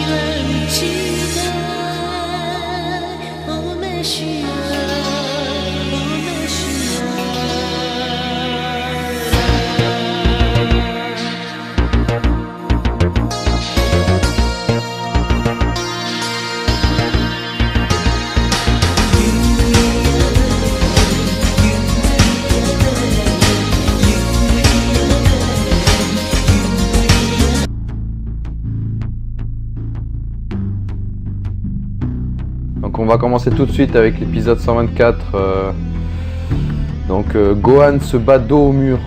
远期待，我们需要，我们需Donc on va commencer tout de suite avec l'épisode 124. Gohan se bat dos au mur.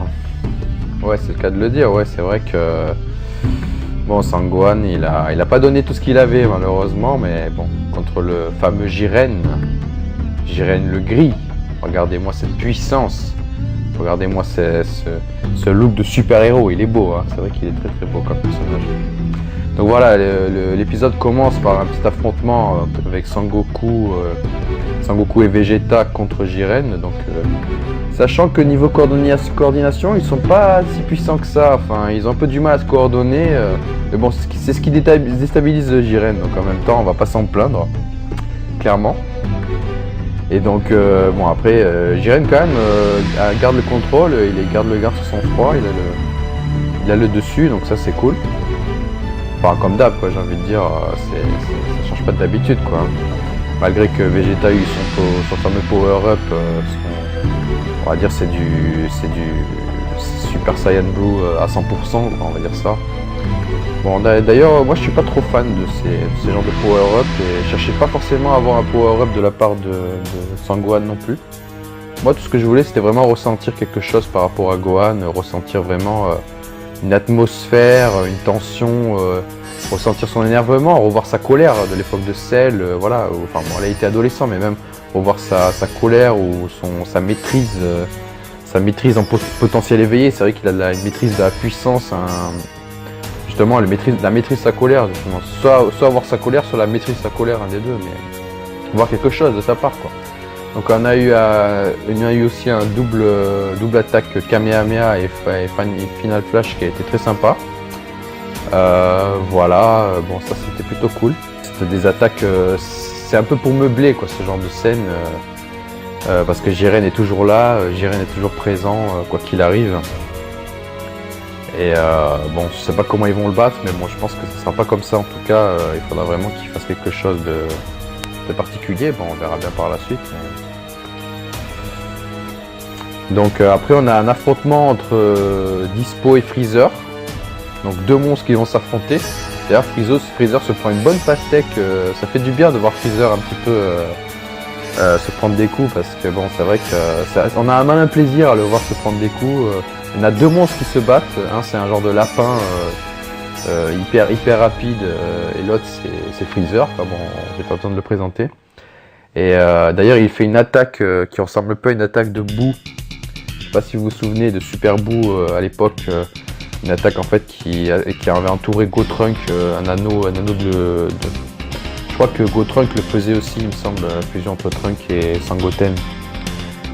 Ouais, c'est le cas de le dire. Ouais, c'est vrai que bon, Son Gohan, il a pas donné tout ce qu'il avait malheureusement, mais bon, contre le fameux Jiren le gris. Regardez-moi cette puissance. Regardez-moi ce look de super-héros. Il est beau, hein. C'est vrai qu'il est très très beau comme personnage. Donc voilà, l'épisode commence par un petit affrontement avec Sangoku et Vegeta contre Jiren. Donc, sachant que niveau coordination, ils sont pas si puissants que ça. Enfin, ils ont un peu du mal à se coordonner. Mais bon, c'est ce qui déstabilise Jiren. Donc en même temps, on va pas s'en plaindre, clairement. Et donc, bon après, Jiren quand même garde le contrôle, il garde sur son froid, il a le dessus, donc ça c'est cool. Enfin, comme d'hab, quoi, j'ai envie de dire, ça change pas d'habitude, quoi. Malgré que Vegeta a eu son fameux power-up, on va dire c'est du Super Saiyan Blue à 100%, on va dire ça. Bon, d'ailleurs, moi je suis pas trop fan de ces genres de power-up et je cherchais pas forcément à avoir un power-up de la part de Son Gohan non plus. Moi, tout ce que je voulais, c'était vraiment ressentir quelque chose par rapport à Gohan, ressentir vraiment une atmosphère, une tension, ressentir son énervement, revoir sa colère de l'époque de Cell, voilà. Enfin bon, elle a été adolescent, mais même revoir sa colère ou sa maîtrise en potentiel éveillé. C'est vrai qu'il a une maîtrise de la puissance, justement la maîtrise de sa colère, justement. Soit avoir sa colère, soit la maîtrise de sa colère, un des deux, mais voir quelque chose de sa part, quoi. Donc on a eu aussi un double attaque Kamehameha et Final Flash qui a été très sympa. Voilà, bon ça c'était plutôt cool. C'était des attaques, c'est un peu pour meubler quoi ce genre de scène, parce que Jiren est toujours là, Jiren est toujours présent quoi qu'il arrive. Et bon, je sais pas comment ils vont le battre, mais bon je pense que ce sera pas comme ça en tout cas. Il faudra vraiment qu'il fasse quelque chose de particulier. Bon, on verra bien par la suite. Donc après on a un affrontement entre Dispo et Freezer. Donc deux monstres qui vont s'affronter. D'ailleurs Freezer se prend une bonne pastèque. Ça fait du bien de voir Freezer un petit peu se prendre des coups, parce que bon c'est vrai que on a un malin plaisir à le voir se prendre des coups. Il y en a deux monstres qui se battent. Un c'est un genre de lapin hyper rapide et l'autre c'est Freezer. Enfin, bon, j'ai pas besoin de le présenter. Et d'ailleurs il fait une attaque qui ressemble peu à une attaque de boue. Je sais pas si vous vous souvenez de Super Boo à l'époque, une attaque en fait qui avait entouré Gotrunk, un anneau de... Je crois que Gotrunk le faisait aussi, il me semble, la fusion entre Trunk et Sangoten.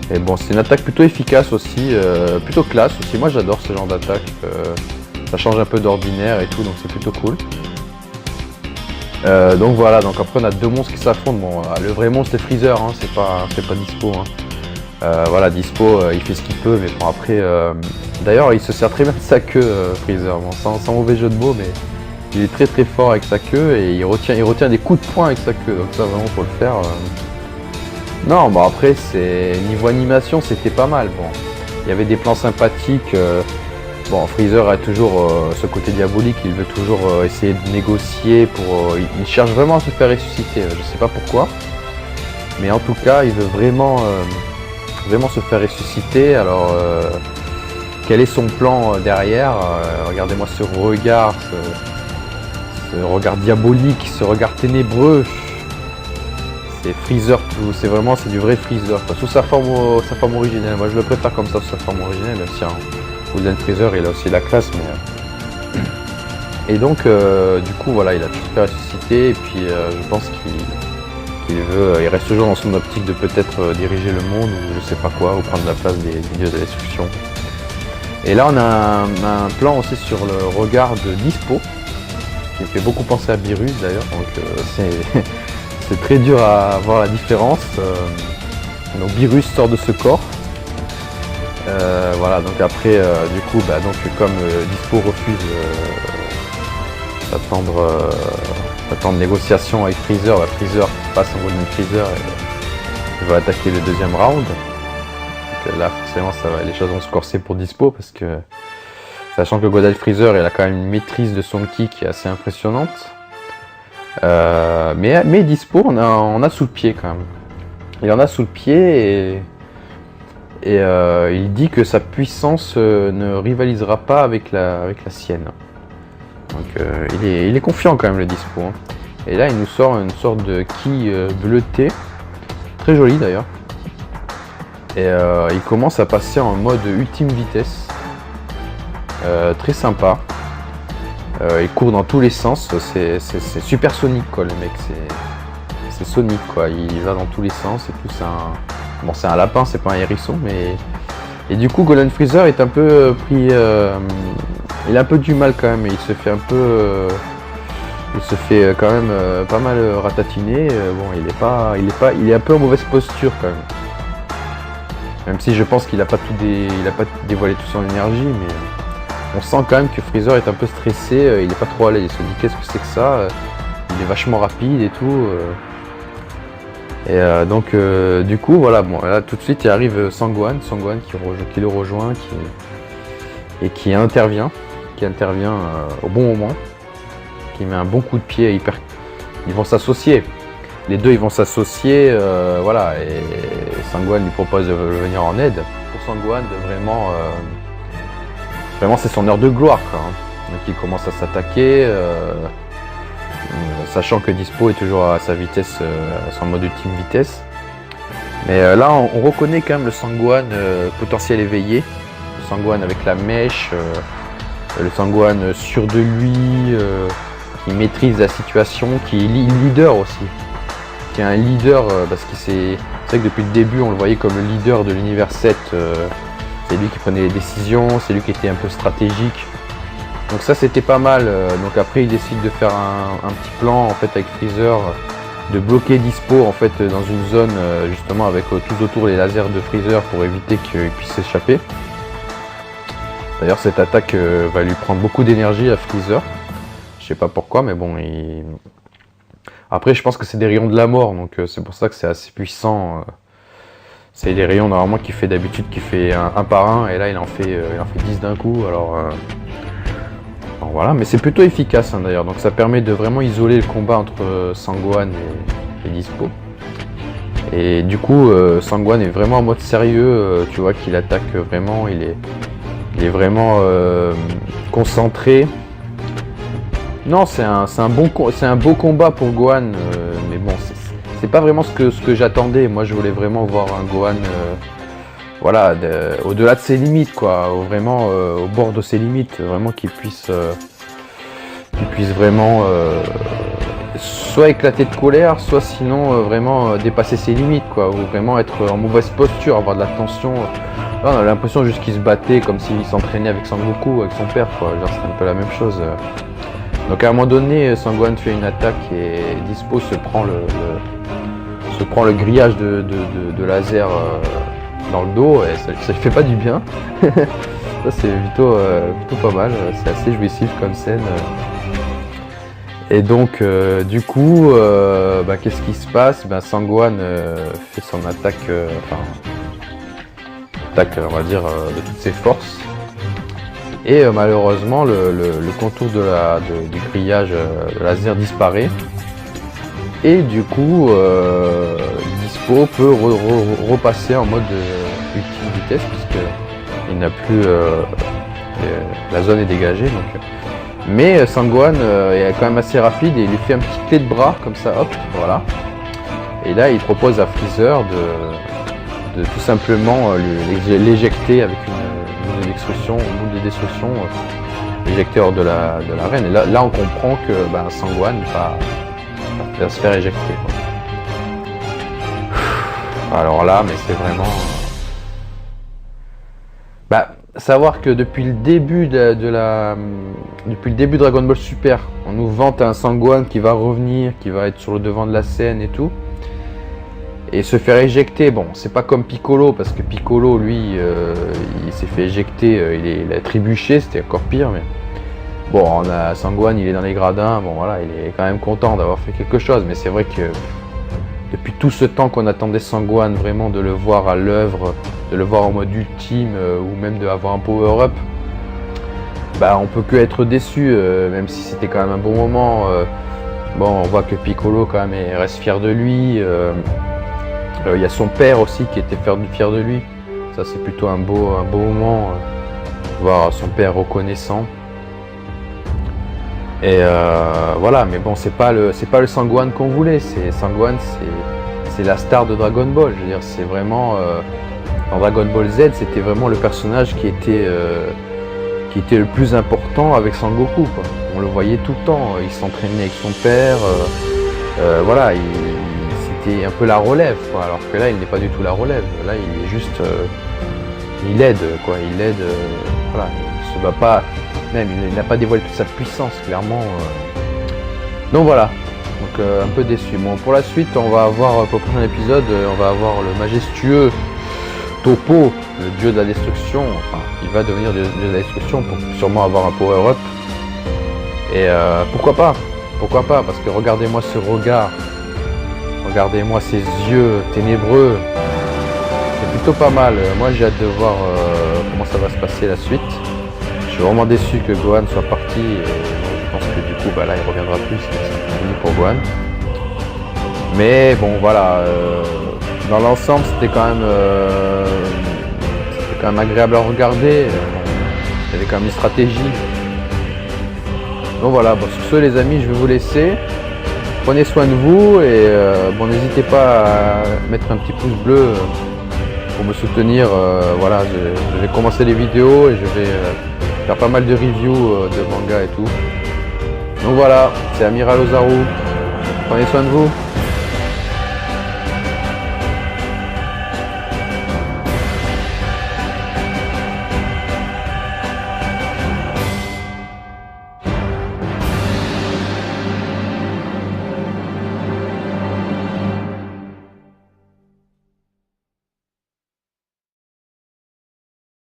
Et bon, c'est une attaque plutôt efficace aussi, plutôt classe aussi. Moi j'adore ce genre d'attaque, ça change un peu d'ordinaire et tout, donc c'est plutôt cool. Donc voilà, donc après on a deux monstres qui s'affrontent. Bon, le vrai monstre c'est Freezer, hein, c'est pas Dispo. Hein. Voilà, Dispo, il fait ce qu'il peut, mais bon après... D'ailleurs, il se sert très bien de sa queue, Freezer, bon, sans mauvais jeu de mots, mais il est très très fort avec sa queue et il retient des coups de poing avec sa queue, donc ça vraiment faut le faire. Non, bon après, niveau animation, c'était pas mal. Bon, il y avait des plans sympathiques. Bon, Freezer a toujours ce côté diabolique, il veut toujours essayer de négocier il cherche vraiment à se faire ressusciter, je sais pas pourquoi. Mais en tout cas, il veut vraiment se faire ressusciter. Alors, quel est son plan derrière? Regardez-moi ce regard, ce regard diabolique, ce regard ténébreux. C'est Freezer, c'est du vrai Freezer, quoi. Sous sa forme originelle. Moi, je le préfère comme ça, sous sa forme originelle, même si Golden Freezer, il a aussi la classe, mais... Et donc, du coup, voilà, il a tout fait ressusciter, et puis je pense il reste toujours dans son optique de peut-être diriger le monde, ou je sais pas quoi, ou prendre la place des dieux de destruction. Et là, on a un plan aussi sur le regard de Dispo. qui me fait beaucoup penser à Beerus d'ailleurs, donc c'est très dur à voir la différence. Donc Beerus sort de ce corps. Voilà, donc après, du coup, comme Dispo refuse d'attendre négociation avec Freezer, Freezer passe en Golden Freezer et va attaquer le deuxième round. Donc là, forcément, les choses vont se corser pour Dispo parce que, sachant que Golden Freezer, il a quand même une maîtrise de son ki qui est assez impressionnante. Mais Dispo, on a sous le pied quand même. Il en a sous le pied et il dit que sa puissance ne rivalisera pas avec la sienne. Donc il est confiant quand même, le Dispo. Hein. Et là il nous sort une sorte de ki bleuté, très joli d'ailleurs. Et il commence à passer en mode ultime vitesse, très sympa. Il court dans tous les sens, c'est super sonique quoi, le mec, c'est sonique quoi, il va dans tous les sens et tout. C'est un lapin, c'est pas un hérisson, mais et du coup Golden Freezer est un peu pris, il a un peu du mal quand même, et il se fait quand même pas mal ratatiner. Bon, il est un peu en mauvaise posture quand même si je pense qu'il a pas dévoilé toute son énergie, mais on sent quand même que Freezer est un peu stressé, il est pas trop à l'aise, il se dit qu'est-ce que c'est que ça, il est vachement rapide et tout. Et donc du coup voilà, bon là tout de suite il arrive Sangohan qui le rejoint, qui intervient au bon moment, qui met un bon coup de pied ils vont s'associer. Les deux ils vont s'associer, voilà, et Sangohan lui propose de venir en aide. Pour Sangohan de vraiment c'est son heure de gloire quoi, hein. Donc il commence à s'attaquer. Sachant que Dispo est toujours à sa vitesse, son mode ultime vitesse. Mais là, on reconnaît quand même le Sangohan potentiel éveillé. Le Sangohan avec la mèche, le Sangohan sûr de lui, qui maîtrise la situation, qui est leader aussi. Qui est un leader, parce que c'est vrai que depuis le début, on le voyait comme le leader de l'univers 7. C'est lui qui prenait les décisions, c'est lui qui était un peu stratégique. Donc ça c'était pas mal, donc après il décide de faire un petit plan en fait avec Freezer, de bloquer Dispo en fait dans une zone justement avec tout autour les lasers de Freezer pour éviter qu'il puisse s'échapper. D'ailleurs cette attaque va lui prendre beaucoup d'énergie à Freezer, je sais pas pourquoi mais bon après je pense que c'est des rayons de la mort, donc c'est pour ça que c'est assez puissant. C'est des rayons normalement qu'il fait d'habitude, qu'il fait un par un, et là il en fait 10 d'un coup, alors voilà, mais c'est plutôt efficace hein, d'ailleurs, donc ça permet de vraiment isoler le combat entre Sangohan et Dispo. Et du coup, Sangohan est vraiment en mode sérieux, tu vois qu'il attaque vraiment, il est vraiment concentré. Non, c'est un beau combat pour Gohan, mais bon, c'est pas vraiment ce que j'attendais. Moi, je voulais vraiment voir un Gohan, voilà, au-delà de ses limites, quoi, vraiment au bord de ses limites, vraiment qu'il puisse vraiment soit éclater de colère, soit sinon vraiment dépasser ses limites, quoi, ou vraiment être en mauvaise posture, avoir de la tension. Là, on a l'impression juste qu'il se battait comme s'il s'entraînait avec Sangoku, avec son père, quoi. Genre, c'est un peu la même chose. Donc à un moment donné, Sangohan fait une attaque et Dispo se prend le grillage de laser dans le dos, et ça lui fait pas du bien. Ça c'est plutôt pas mal, c'est assez jouissif comme scène. Et donc du coup, qu'est-ce qui se passe? Sangohan fait son attaque, on va dire, de toutes ses forces. Et malheureusement le contour du grillage laser disparaît. Et du coup Dispo peut repasser en mode ultime vitesse, puisqu'il n'a plus la zone est dégagée. Donc. Mais Sangohan est quand même assez rapide et il lui fait un petit clé de bras comme ça, hop, voilà. Et là il propose à Freezer de tout simplement l'éjecter avec une boule de destruction, l'éjecter hors de l'arène. Et là on comprend que Sangohan va se faire éjecter, quoi. Alors là, mais c'est vraiment... savoir que depuis le début depuis le début de Dragon Ball Super, on nous vante un Sangohan qui va revenir, qui va être sur le devant de la scène et tout. Et se faire éjecter, bon, c'est pas comme Piccolo, parce que Piccolo, lui, il s'est fait éjecter, il a trébuché, c'était encore pire, mais... Bon, on a Sangohan, il est dans les gradins, bon voilà, il est quand même content d'avoir fait quelque chose, mais c'est vrai que depuis tout ce temps qu'on attendait Sangohan, vraiment de le voir à l'œuvre, de le voir en mode ultime, ou même d'avoir un power-up, bah on peut que être déçu, même si c'était quand même un bon moment. Bon, on voit que Piccolo quand même reste fier de lui. Il y a son père aussi qui était fier de lui. Ça c'est plutôt un beau moment, voir son père reconnaissant. Et voilà, mais bon, c'est pas le Sangohan qu'on voulait. Sangohan, c'est la star de Dragon Ball. Je veux dire, c'est vraiment dans Dragon Ball Z, c'était vraiment le personnage qui était le plus important avec Sangoku, quoi. On le voyait tout le temps. Il s'entraînait avec son père. Voilà, c'était un peu la relève, quoi. Alors que là, il n'est pas du tout la relève. Là, il est juste, il aide, quoi. Il aide. Voilà, il se bat pas. Même, il n'a pas dévoilé toute sa puissance, clairement. Donc voilà, donc un peu déçu. Bon, pour la suite, on va avoir, pour le prochain épisode, on va avoir le majestueux Toppo, le dieu de la destruction. Enfin, il va devenir le dieu de la destruction pour sûrement avoir un power-up. Et pourquoi pas, parce que regardez-moi ce regard. Regardez-moi ces yeux ténébreux. C'est plutôt pas mal. Moi, j'ai hâte de voir comment ça va se passer la suite. Je suis vraiment déçu que Gohan soit parti, et je pense que du coup là il reviendra plus, c'est fini pour Gohan. Mais bon voilà, dans l'ensemble c'était quand même agréable à regarder, il y avait quand même une stratégie. Donc voilà, bon, sur ce les amis, je vais vous laisser. Prenez soin de vous et bon, n'hésitez pas à mettre un petit pouce bleu pour me soutenir. Voilà, je vais commencer les vidéos et je vais faire pas mal de reviews de manga et tout. Donc voilà, c'est Amiral Ozaru. Prenez soin de vous.